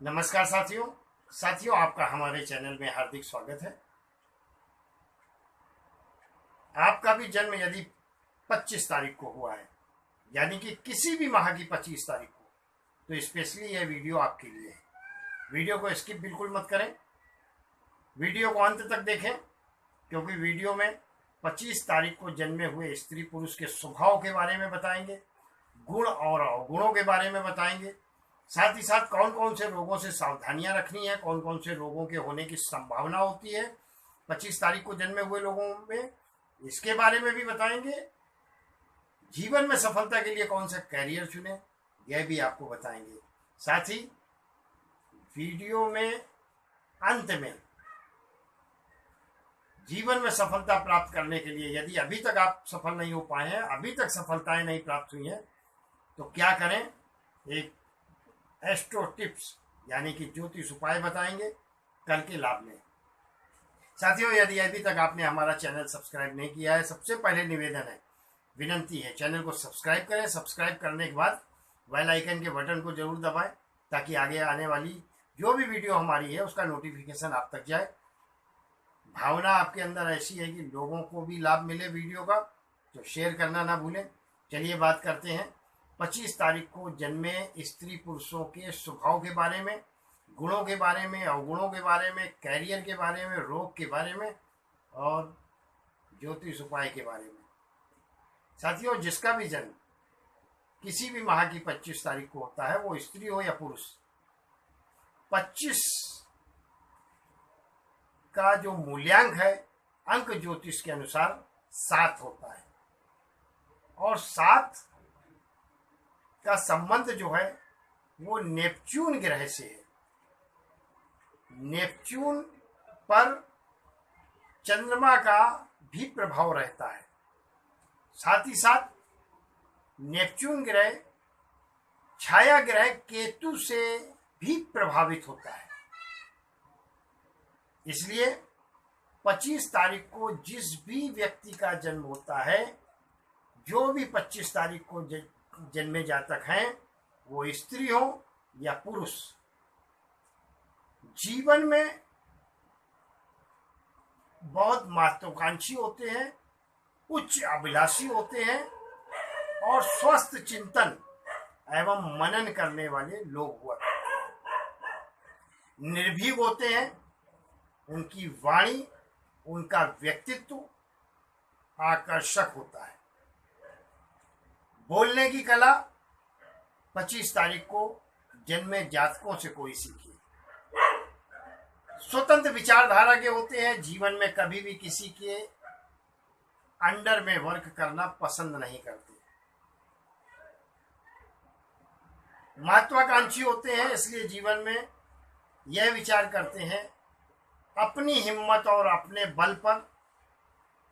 नमस्कार साथियों आपका हमारे चैनल में हार्दिक स्वागत है। आपका भी जन्म यदि 25 तारीख को हुआ है, यानी कि किसी भी माह की 25 तारीख को, तो स्पेशली यह वीडियो आपके लिए है। वीडियो को स्किप बिल्कुल मत करें, वीडियो को अंत तक देखें, क्योंकि वीडियो में 25 तारीख को जन्मे हुए स्त्री पुरुष के स्वभाव के बारे में बताएंगे, गुण और अवगुणों के बारे में बताएंगे, साथ ही साथ कौन कौन से रोगों से सावधानियां रखनी है, कौन कौन से रोगों के होने की संभावना होती है 25 तारीख को जन्मे हुए लोगों में, इसके बारे में भी बताएंगे। जीवन में सफलता के लिए कौन सा कैरियर चुने, यह भी आपको बताएंगे। साथ ही वीडियो में अंत में जीवन में सफलता प्राप्त करने के लिए, यदि अभी तक आप सफल नहीं हो पाए हैं, अभी तक सफलताएं नहीं प्राप्त हुई हैं, तो क्या करें, एक एस्ट्रो टिप्स यानी कि ज्योतिष उपाय बताएंगे, कल के लाभ में। साथियों, यदि अभी तक आपने हमारा चैनल सब्सक्राइब नहीं किया है, सबसे पहले निवेदन है, विनंती है, चैनल को सब्सक्राइब करें। सब्सक्राइब करने के बाद बेल आइकन के बटन को जरूर दबाएं, ताकि आगे आने वाली जो भी वीडियो हमारी है उसका नोटिफिकेशन आप तक जाए। भावना आपके अंदर ऐसी है कि लोगों को भी लाभ मिले वीडियो का, तो शेयर करना ना भूलें। चलिए बात करते हैं 25 तारीख को जन्मे स्त्री पुरुषों के स्वभाव के बारे में, गुणों के बारे में, अवगुणों के बारे में, कैरियर के बारे में, रोग के बारे में और ज्योतिष उपाय के बारे में। साथियों, जिसका भी जन्म किसी भी माह की 25 तारीख को होता है, वो स्त्री हो या पुरुष, 25 का जो मूल्यांक है अंक ज्योतिष के अनुसार 7 होता है, और 7 का संबंध जो है वो नेपच्यून ग्रह से है। नेपच्यून पर चंद्रमा का भी प्रभाव रहता है। साथ ही साथ नेपच्यून ग्रह छाया ग्रह केतु से भी प्रभावित होता है। इसलिए 25 तारीख को जिस भी व्यक्ति का जन्म होता है, जो भी 25 तारीख को जन्मे जातक हैं, वो स्त्री हो या पुरुष, जीवन में बहुत महत्वाकांक्षी होते हैं, उच्च अभिलाषी होते हैं और स्वस्थ चिंतन एवं मनन करने वाले लोग हुआ करते हैं। निर्भीक होते हैं, उनकी वाणी, उनका व्यक्तित्व आकर्षक होता है। बोलने की कला 25 तारीख को जन्मे जातकों से कोई सीखे। स्वतंत्र विचारधारा के होते हैं, जीवन में कभी भी किसी के अंडर में वर्क करना पसंद नहीं करते। महत्वाकांक्षी होते हैं, इसलिए जीवन में यह विचार करते हैं अपनी हिम्मत और अपने बल पर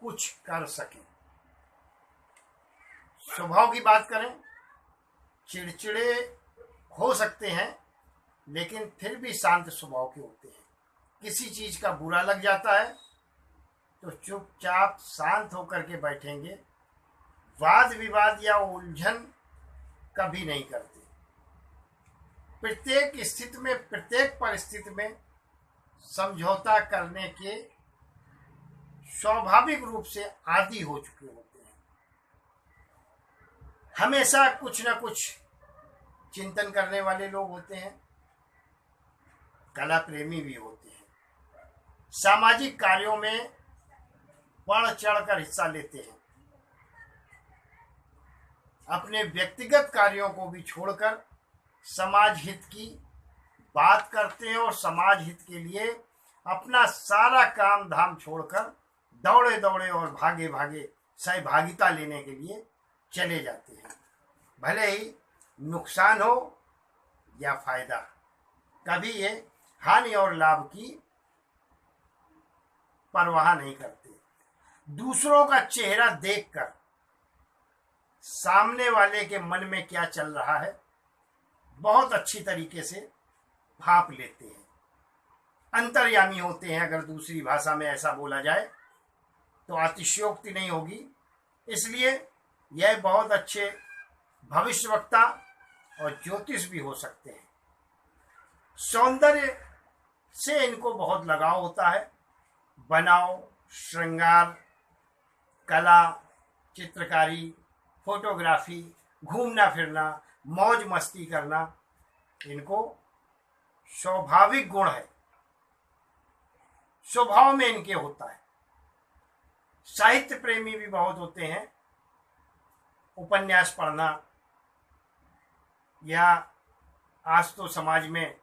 कुछ कर सकें। स्वभाव की बात करें, चिड़चिड़े हो सकते हैं, लेकिन फिर भी शांत स्वभाव के होते हैं। किसी चीज का बुरा लग जाता है तो चुपचाप शांत होकर के बैठेंगे, वाद विवाद या उलझन कभी नहीं करते। प्रत्येक स्थिति में, प्रत्येक परिस्थिति में समझौता करने के स्वाभाविक रूप से आदी हो चुके होते हैं। हमेशा कुछ न कुछ चिंतन करने वाले लोग होते हैं, कला प्रेमी भी होते हैं, सामाजिक कार्यों में बढ़ चढ़कर हिस्सा लेते हैं, अपने व्यक्तिगत कार्यों को भी छोड़कर समाज हित की बात करते हैं और समाज हित के लिए अपना सारा काम धाम छोड़कर दौड़े दौड़े और भागे भागे सहभागिता लेने के लिए चले जाते हैं। भले ही नुकसान हो या फायदा, कभी ये हानि और लाभ की परवाह नहीं करते। दूसरों का चेहरा देखकर सामने वाले के मन में क्या चल रहा है बहुत अच्छी तरीके से भाप लेते हैं। अंतर्यामी होते हैं, अगर दूसरी भाषा में ऐसा बोला जाए तो अतिशयोक्ति नहीं होगी। इसलिए यह बहुत अच्छे भविष्यवक्ता और ज्योतिष भी हो सकते हैं। सौंदर्य से इनको बहुत लगाव होता है। बनाव, श्रृंगार, कला, चित्रकारी, फोटोग्राफी, घूमना फिरना, मौज मस्ती करना इनको स्वाभाविक गुण है, स्वभाव में इनके होता है। साहित्य प्रेमी भी बहुत होते हैं। उपन्यास पढ़ना, या आज तो समाज में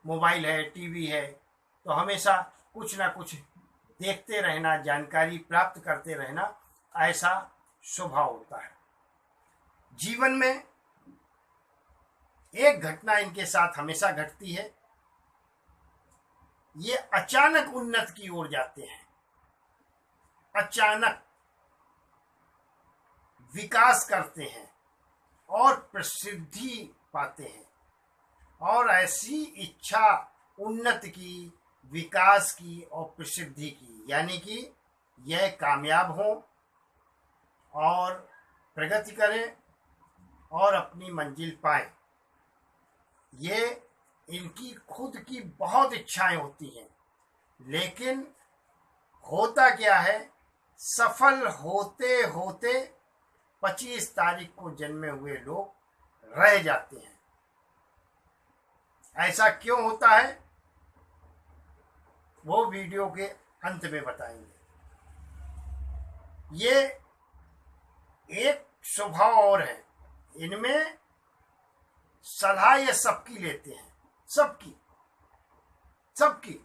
मोबाइल है, टीवी है, तो हमेशा कुछ ना कुछ देखते रहना, जानकारी प्राप्त करते रहना, ऐसा स्वभाव होता है। जीवन में एक घटना इनके साथ हमेशा घटती है। ये अचानक उन्नत की ओर जाते हैं, अचानक विकास करते हैं और प्रसिद्धि पाते हैं। और ऐसी इच्छा उन्नत की, विकास की और प्रसिद्धि की, यानी कि यह कामयाब हो और प्रगति करें और अपनी मंजिल पाएं, ये इनकी खुद की बहुत इच्छाएं होती हैं। लेकिन होता क्या है, सफल होते होते 25 तारीख को जन्मे हुए लोग रह जाते हैं। ऐसा क्यों होता है, वो वीडियो के अंत में बताएंगे। ये एक स्वभाव और है, इनमें सलाह ये सबकी लेते हैं, सबकी सबकी,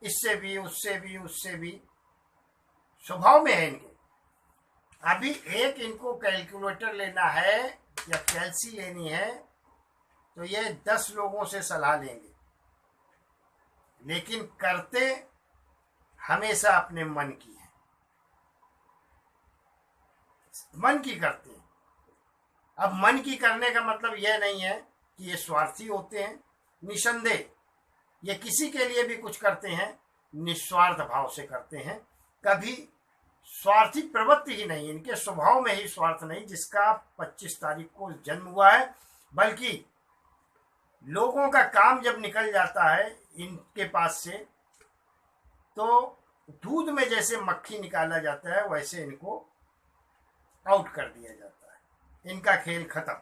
इससे भी उससे भी उससे भी, स्वभाव में है इनके। अभी एक इनको कैलकुलेटर लेना है या कैल्सी लेनी है तो ये 10 लोगों से सलाह लेंगे, लेकिन करते हमेशा अपने मन की है, मन की करते हैं। अब मन की करने का मतलब यह नहीं है कि ये स्वार्थी होते हैं, निसंदेह ये किसी के लिए भी कुछ करते हैं निस्वार्थ भाव से करते हैं, कभी स्वार्थी प्रवृत्ति ही नहीं, इनके स्वभाव में ही स्वार्थ नहीं। जिसका 25 तारीख को जन्म हुआ है, बल्कि लोगों का काम जब निकल जाता है इनके पास से, तो दूध में जैसे मक्खी निकाला जाता है वैसे इनको आउट कर दिया जाता है, इनका खेल खत्म।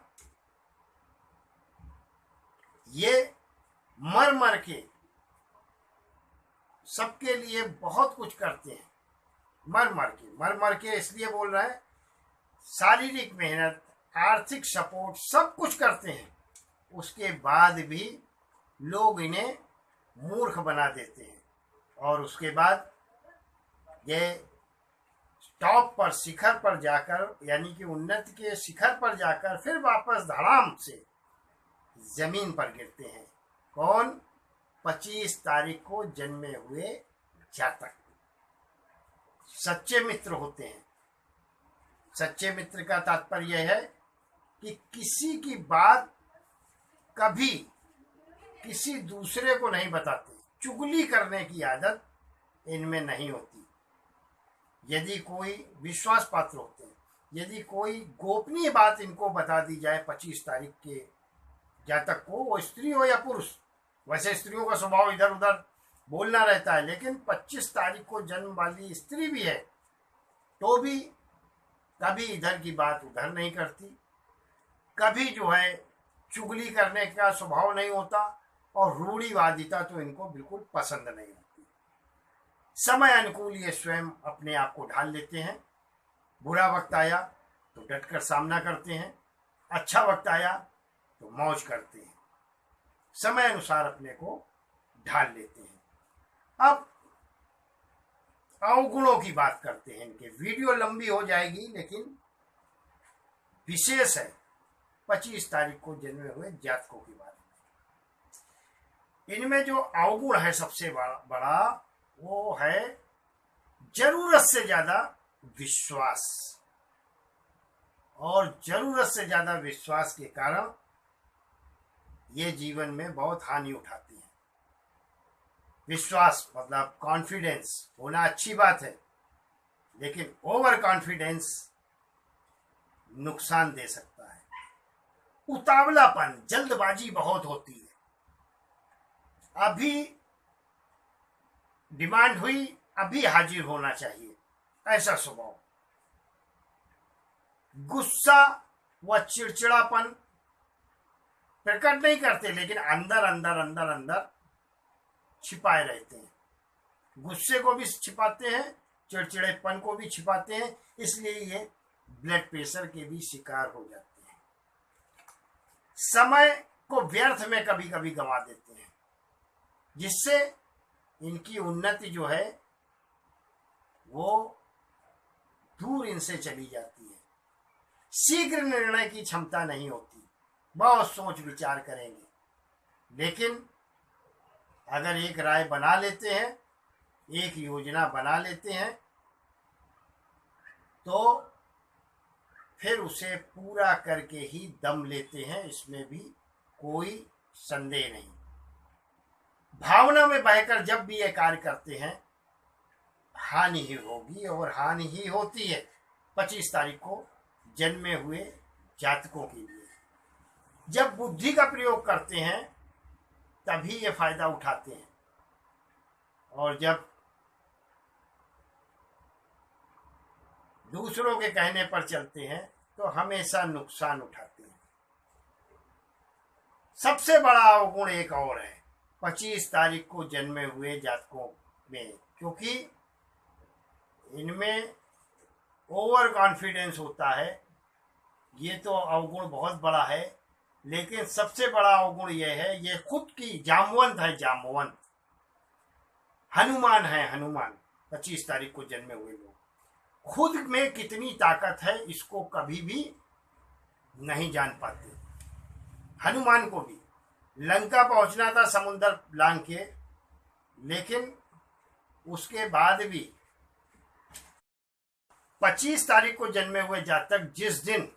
ये मर मर के सबके लिए बहुत कुछ करते हैं, मर मर के इसलिए बोल रहे हैं, शारीरिक मेहनत, आर्थिक सपोर्ट सब कुछ करते हैं, उसके बाद भी लोग इन्हें मूर्ख बना देते हैं। और उसके बाद ये टॉप पर, शिखर पर जाकर, यानी कि उन्नति के शिखर पर जाकर फिर वापस धड़ाम से जमीन पर गिरते हैं। कौन? 25 तारीख को जन्मे हुए जातक सच्चे मित्र होते हैं। सच्चे मित्र का तात्पर्य है कि किसी की बात कभी किसी दूसरे को नहीं बताते, चुगली करने की आदत इनमें नहीं होती। यदि कोई विश्वास पात्र होते हैं, यदि कोई गोपनीय बात इनको बता दी जाए 25 तारीख के जातक को, वो स्त्री हो या पुरुष, वैसे स्त्रियों का स्वभाव इधर उधर बोलना रहता है, लेकिन 25 तारीख को जन्म वाली स्त्री भी है तो भी कभी इधर की बात उधर नहीं करती, कभी जो है चुगली करने का स्वभाव नहीं होता, और रूढ़िवादिता तो इनको बिल्कुल पसंद नहीं होती। समय अनुकूल ये स्वयं अपने आप को ढाल लेते हैं। बुरा वक्त आया तो डटकर सामना करते हैं, अच्छा वक्त आया तो मौज करते हैं, समय अनुसार अपने को ढाल लेते हैं। अब अवगुणों की बात करते हैं इनके। वीडियो लंबी हो जाएगी, लेकिन विशेष है 25 तारीख को जन्मे हुए जातकों के बारे में। इनमें जो अवगुण है सबसे बड़ा वो है जरूरत से ज्यादा विश्वास, और जरूरत से ज्यादा विश्वास के कारण ये जीवन में बहुत हानि उठाती है। विश्वास मतलब कॉन्फिडेंस होना अच्छी बात है, लेकिन ओवर कॉन्फिडेंस नुकसान दे सकता है। उतावलापन, जल्दबाजी बहुत होती है, अभी डिमांड हुई, अभी हाजिर होना चाहिए, ऐसा स्वभाव। गुस्सा व चिड़चिड़ापन प्रकट नहीं करते, लेकिन अंदर अंदर अंदर अंदर छिपाए रहते हैं। गुस्से को भी छिपाते हैं, चिड़चिड़ेपन को भी छिपाते हैं, इसलिए ये ब्लड प्रेशर के भी शिकार हो जाते हैं। समय को व्यर्थ में कभी कभी गंवा देते हैं, जिससे इनकी उन्नति जो है वो दूर इनसे चली जाती है। शीघ्र निर्णय की क्षमता नहीं होती, बहुत सोच विचार करेंगे, लेकिन अगर एक राय बना लेते हैं, एक योजना बना लेते हैं, तो फिर उसे पूरा करके ही दम लेते हैं, इसमें भी कोई संदेह नहीं। भावना में बहकर जब भी ये कार्य करते हैं, हानि ही होगी और हानि ही होती है। 25 तारीख को जन्मे हुए जातकों के लिए जब बुद्धि का प्रयोग करते हैं तभी ये फायदा उठाते हैं, और जब दूसरों के कहने पर चलते हैं तो हमेशा नुकसान उठाते हैं। सबसे बड़ा अवगुण एक और है 25 तारीख को जन्मे हुए जातकों में, क्योंकि इनमें ओवर कॉन्फिडेंस होता है। ये तो अवगुण बहुत बड़ा है, लेकिन सबसे बड़ा अवगुण यह है, ये खुद की जामवंत है, जामवंत हनुमान है, हनुमान। 25 तारीख को जन्मे हुए लोग खुद में कितनी ताकत है इसको कभी भी नहीं जान पाते। हनुमान को भी लंका पहुंचना था समुद्र लांघ के, लेकिन उसके बाद भी 25 तारीख को जन्मे हुए जातक जिस दिन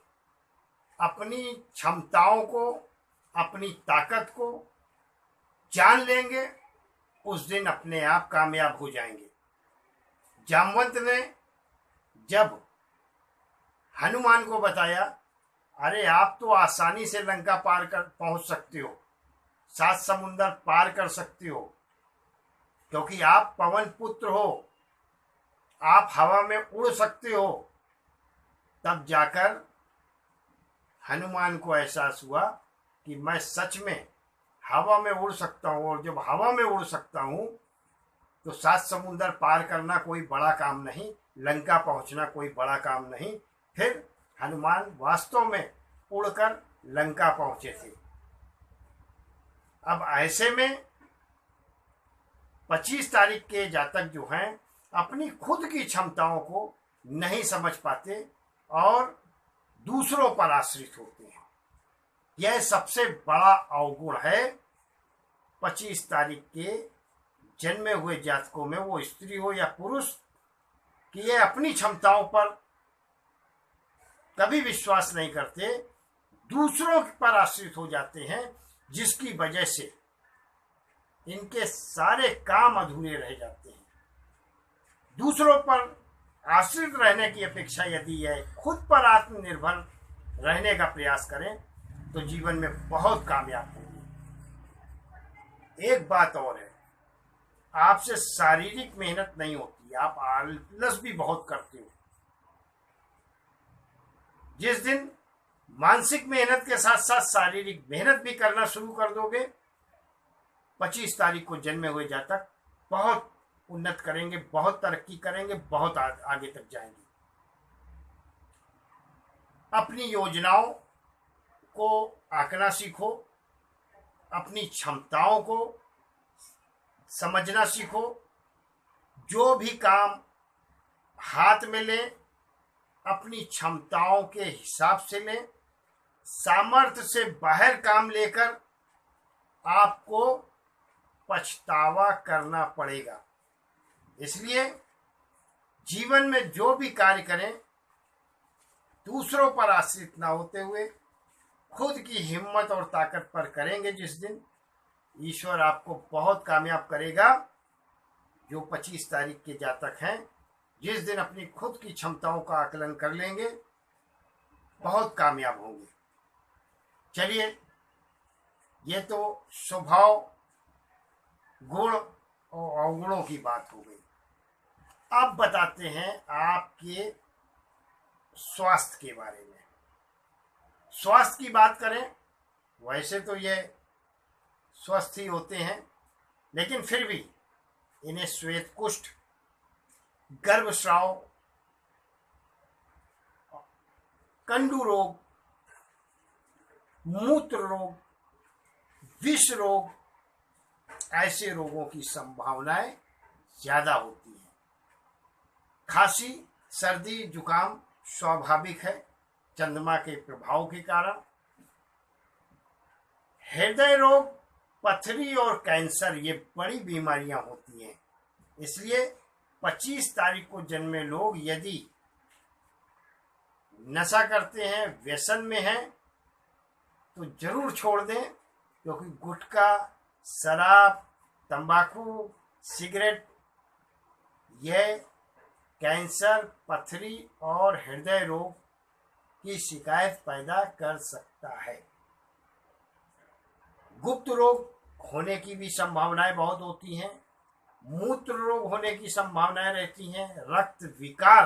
अपनी क्षमताओं को, अपनी ताकत को जान लेंगे, उस दिन अपने आप कामयाब हो जाएंगे। जामवंत ने जब हनुमान को बताया, अरे आप तो आसानी से लंका पार कर पहुंच सकते हो, 7 समुंदर पार कर सकते हो, क्योंकि आप पवन पुत्र हो, आप हवा में उड़ सकते हो। तब जाकर हनुमान को एहसास हुआ कि मैं सच में हवा में उड़ सकता हूँ, और जब हवा में उड़ सकता हूँ तो 7 समुंदर पार करना कोई बड़ा काम नहीं, लंका पहुंचना कोई बड़ा काम नहीं। फिर हनुमान वास्तव में उड़कर लंका पहुंचे थे। अब ऐसे में 25 तारीख के जातक जो हैं अपनी खुद की क्षमताओं को नहीं समझ पाते और दूसरों पर आश्रित होते हैं। यह सबसे बड़ा अवगुण है 25 तारीख के जन्मे हुए जातकों में, वो स्त्री हो या पुरुष, कि ये अपनी क्षमताओं पर कभी विश्वास नहीं करते, दूसरों पर आश्रित हो जाते हैं, जिसकी वजह से इनके सारे काम अधूरे रह जाते हैं। दूसरों पर आश्रित रहने की अपेक्षा यदि यह खुद पर आत्मनिर्भर रहने का प्रयास करें तो जीवन में बहुत कामयाब होंगे। एक बात और है, आपसे शारीरिक मेहनत नहीं होती, आप आलस भी बहुत करते हो। जिस दिन मानसिक मेहनत के साथ साथ शारीरिक मेहनत भी करना शुरू कर दोगे, 25 तारीख को जन्मे हुए जातक बहुत उन्नत करेंगे, बहुत तरक्की करेंगे, बहुत आगे तक जाएंगे। अपनी योजनाओं को आंकना सीखो, अपनी क्षमताओं को समझना सीखो। जो भी काम हाथ में ले अपनी क्षमताओं के हिसाब से ले, सामर्थ्य से बाहर काम लेकर आपको पछतावा करना पड़ेगा। इसलिए जीवन में जो भी कार्य करें दूसरों पर आश्रित ना होते हुए खुद की हिम्मत और ताकत पर करेंगे। जिस दिन ईश्वर आपको बहुत कामयाब करेगा। जो 25 तारीख के जातक हैं, जिस दिन अपनी खुद की क्षमताओं का आकलन कर लेंगे, बहुत कामयाब होंगे। चलिए, ये तो स्वभाव गुण और अवगुणों की बात हो गई। अब बताते हैं आपके स्वास्थ्य के बारे में। स्वास्थ्य की बात करें, वैसे तो ये स्वस्थ ही होते हैं, लेकिन फिर भी इन्हें श्वेत कुष्ठ, गर्भस्राव, कंडू रोग, मूत्र रोग, विष रोग, ऐसे रोगों की संभावनाएं ज्यादा होती है। खांसी, सर्दी, जुकाम स्वाभाविक है चंद्रमा के प्रभाव के कारण। हृदय रोग, पथरी और कैंसर ये बड़ी बीमारियां होती हैं। इसलिए 25 तारीख को जन्मे लोग यदि नशा करते हैं, व्यसन में हैं, तो जरूर छोड़ दें, क्योंकि गुटखा, शराब, तंबाकू, सिगरेट यह कैंसर, पथरी और हृदय रोग की शिकायत पैदा कर सकता है। गुप्त रोग होने की भी संभावनाएं बहुत होती हैं। मूत्र रोग होने की संभावनाएं रहती हैं। रक्त विकार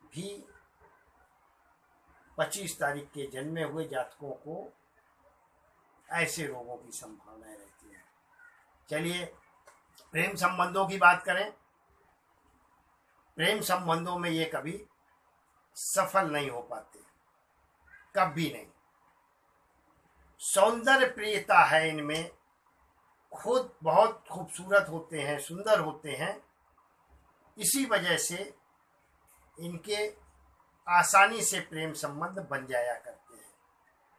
भी 25 तारीख के जन्मे हुए जातकों को ऐसे रोगों की संभावनाएं रहती हैं। चलिए प्रेम संबंधों की बात करें। प्रेम संबंधों में ये कभी सफल नहीं हो पाते, कभी नहीं। सौंदर्य प्रियता है इनमें, खुद बहुत खूबसूरत होते हैं, सुंदर होते हैं। इसी वजह से इनके आसानी से प्रेम संबंध बन जाया करते हैं।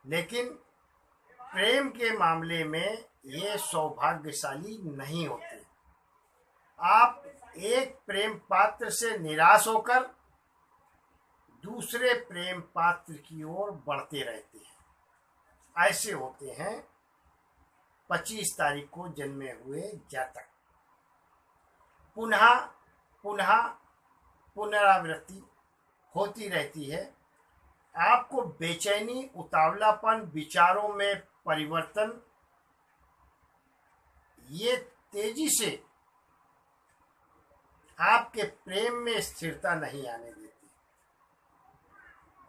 लेकिन प्रेम के मामले में ये सौभाग्यशाली नहीं होते। आप एक प्रेम पात्र से निराश होकर दूसरे प्रेम पात्र की ओर बढ़ते रहते हैं। ऐसे होते हैं 25 तारीख को जन्मे हुए जातक। पुनः पुनः पुनरावृत्ति होती रहती है। आपको बेचैनी, उतावलापन, विचारों में परिवर्तन, ये तेजी से आपके प्रेम में स्थिरता नहीं आने देती।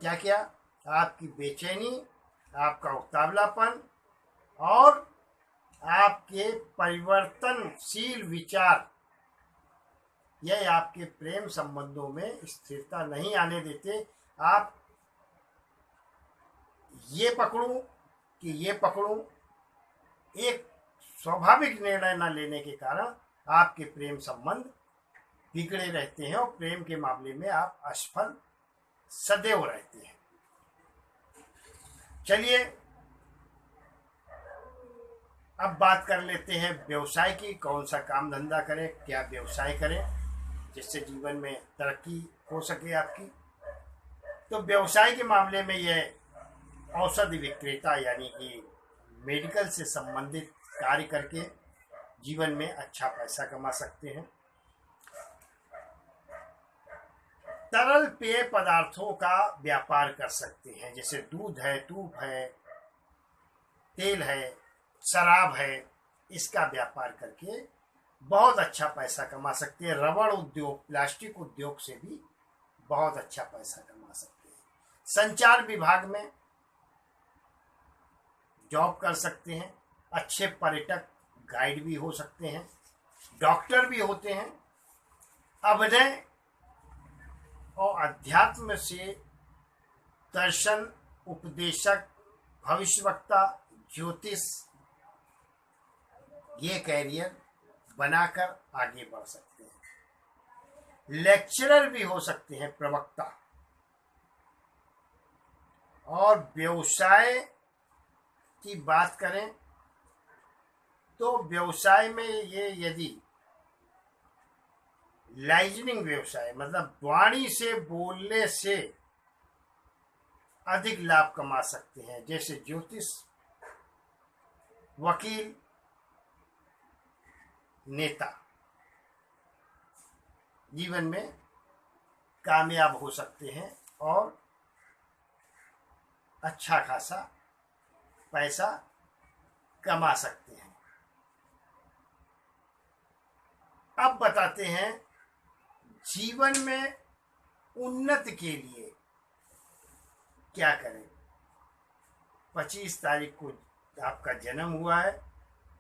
क्या क्या? आपकी बेचैनी, आपका उतावलापन और आपके परिवर्तनशील विचार, यह आपके प्रेम संबंधों में स्थिरता नहीं आने देते। आप ये पकड़ूं कि ये पकड़ूं, एक स्वाभाविक निर्णय न लेने के कारण आपके प्रेम संबंध बिगड़े रहते हैं और प्रेम के मामले में आप असफल सदैव रहते हैं। चलिए अब बात कर लेते हैं व्यवसाय की। कौन सा काम धंधा करें, क्या व्यवसाय करें जिससे जीवन में तरक्की हो सके आपकी। तो व्यवसाय के मामले में यह औषधि विक्रेता यानी कि मेडिकल से संबंधित कार्य करके जीवन में अच्छा पैसा कमा सकते हैं। तरल पेय पदार्थों का व्यापार कर सकते हैं, जैसे दूध है, धूप है, तेल है, शराब है। इसका व्यापार करके बहुत अच्छा पैसा कमा सकते हैं। रबड़ उद्योग, प्लास्टिक उद्योग से भी बहुत अच्छा पैसा कमा सकते हैं। संचार विभाग में जॉब कर सकते हैं। अच्छे पर्यटक गाइड भी हो सकते हैं, डॉक्टर भी होते हैं। अभिनय और अध्यात्म से दर्शन, उपदेशक, भविष्यवक्ता, ज्योतिष, ये कैरियर बनाकर आगे बढ़ सकते हैं। लेक्चरर भी हो सकते हैं, प्रवक्ता। और व्यवसाय की बात करें तो व्यवसाय में ये यदि लाइजनिंग व्यवसाय, मतलब वाणी से बोलने से अधिक लाभ कमा सकते हैं, जैसे ज्योतिष, वकील, नेता, जीवन में कामयाब हो सकते हैं और अच्छा खासा पैसा कमा सकते हैं। अब बताते हैं जीवन में उन्नति के लिए क्या करें। 25 तारीख को आपका जन्म हुआ है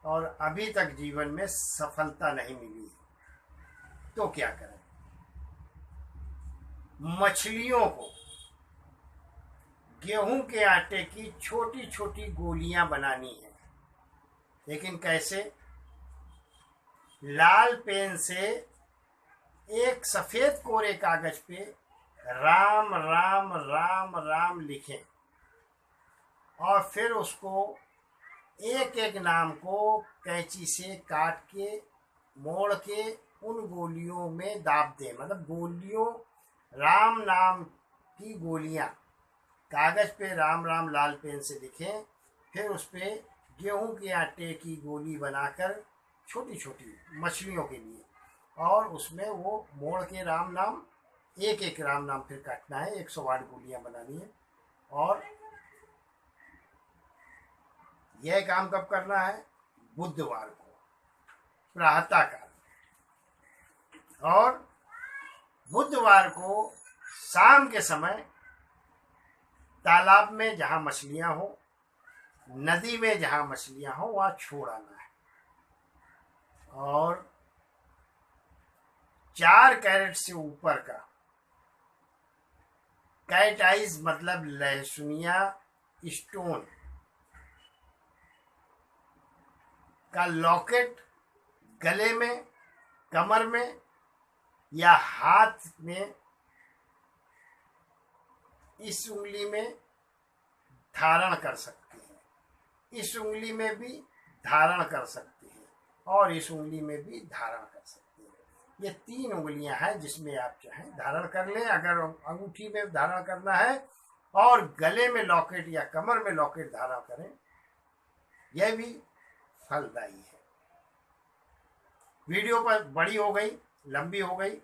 और अभी तक जीवन में सफलता नहीं मिली है, तो क्या करें। मछलियों को गेहूं के आटे की छोटी छोटी गोलियां बनानी है। लेकिन कैसे? लाल पेन से एक सफेद कोरे कागज पे राम राम राम राम लिखें और फिर उसको एक एक नाम को कैंची से काट के मोड़ के उन गोलियों में दाब दें। मतलब गोलियों, राम नाम की गोलियां कागज पे राम राम लाल पेन से लिखें, फिर उस पे गेहूं के आटे की गोली बनाकर छोटी छोटी मछलियों के लिए, और उसमें वो मोड़ के राम नाम, एक एक राम नाम फिर काटना है, 108 गोलियां बनानी है। और यह काम कब करना है? बुधवार को प्रातःकाल, और बुधवार को शाम के समय तालाब में जहां मछलियां हो, नदी में जहां मछलियां हो, वहां छोड़ आना है। और 4 कैरेट से ऊपर का कैट आइज मतलब लहसुनिया स्टोन का लॉकेट गले में, कमर में या हाथ में, इस उंगली में धारण कर सकते हैं, इस उंगली में भी धारण कर सकते हैं, और इस उंगली में भी धारण कर सकते हैं। ये 3 उंगलियां हैं जिसमें आप चाहें धारण कर लें। अगर अंगूठी में धारण करना है और गले में लॉकेट या कमर में लॉकेट धारण करें, यह भी फलदायी है। वीडियो पर बड़ी हो गई, लंबी हो गई,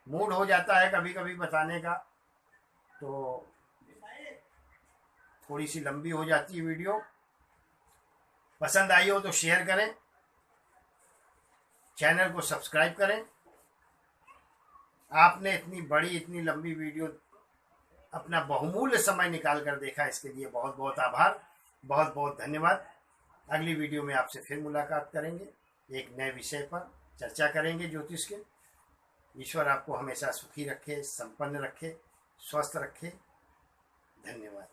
मूड हो जाता है कभी कभी बताने का, तो थोड़ी सी लंबी हो जाती है वीडियो। पसंद आई हो तो शेयर करें, चैनल को सब्सक्राइब करें। आपने इतनी बड़ी, इतनी लंबी वीडियो अपना बहुमूल्य समय निकाल कर देखा, इसके लिए बहुत बहुत आभार, बहुत बहुत धन्यवाद। अगली वीडियो में आपसे फिर मुलाकात करेंगे, एक नए विषय पर चर्चा करेंगे ज्योतिष के। ईश्वर आपको हमेशा सुखी रखे, संपन्न रखे, स्वस्थ रखे। धन्यवाद।